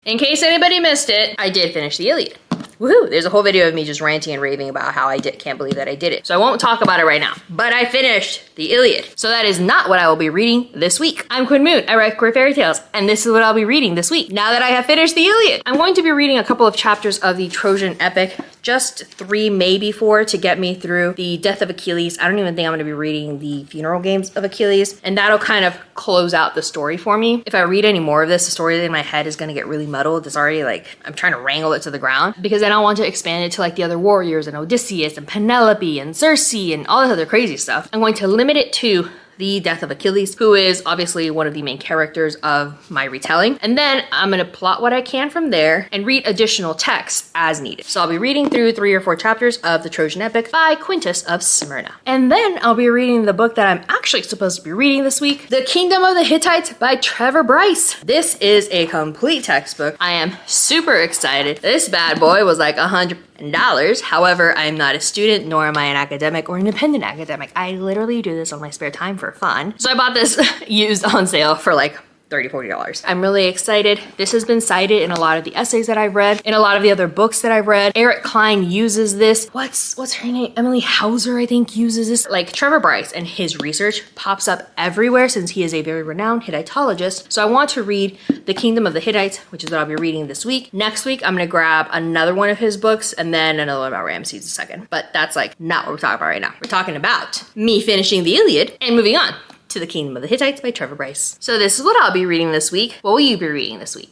In case anybody missed it, I did finish the Iliad. Woohoo! There's a whole video of me just ranting and raving about how can't believe that I did it. So I won't talk about it right now, but I finished the Iliad. So that is not what I will be reading this week. I'm Quinn Moon, I write queer fairy tales, and this is what I'll be reading this week. Now that I have finished the Iliad, I'm going to be reading a couple of chapters of the Trojan epic, just 3, maybe 4, to get me through the death of Achilles. I don't even think I'm gonna be reading the funeral games of Achilles, and that'll kind of close out the story for me. If I read any more of this, the story in my head is gonna get really muddled. It's already like, I'm trying to wrangle it to the ground, because then I want to expand it to like the other warriors and Odysseus and Penelope and Circe and all this other crazy stuff. I'm going to limit it to the death of Achilles, who is obviously one of the main characters of my retelling. And then I'm gonna plot what I can from there and read additional texts as needed. So I'll be reading through 3 or 4 chapters of the Trojan epic by Quintus of Smyrna. And then I'll be reading the book that I'm actually supposed to be reading this week, The Kingdom of the Hittites by Trevor Bryce. This is a complete textbook. I am super excited. This bad boy was like $100. However, I'm not a student, nor am I an academic or independent academic. I literally do this on my spare time for fun. So I bought this used on sale for like $30, $40. I'm really excited. This has been cited in a lot of the essays that I've read, in a lot of the other books that I've read. Eric Klein uses this. What's her name? Emily Hauser, I think, uses this. Like, Trevor Bryce and his research pops up everywhere since he is a very renowned Hittitologist. So I want to read The Kingdom of the Hittites, which is what I'll be reading this week. Next week, I'm gonna grab another one of his books and then another one about Ramses II. But that's like not what we're talking about right now. We're talking about me finishing the Iliad and moving on to The Kingdom of the Hittites by Trevor Bryce. So this is what I'll be reading this week. What will you be reading this week?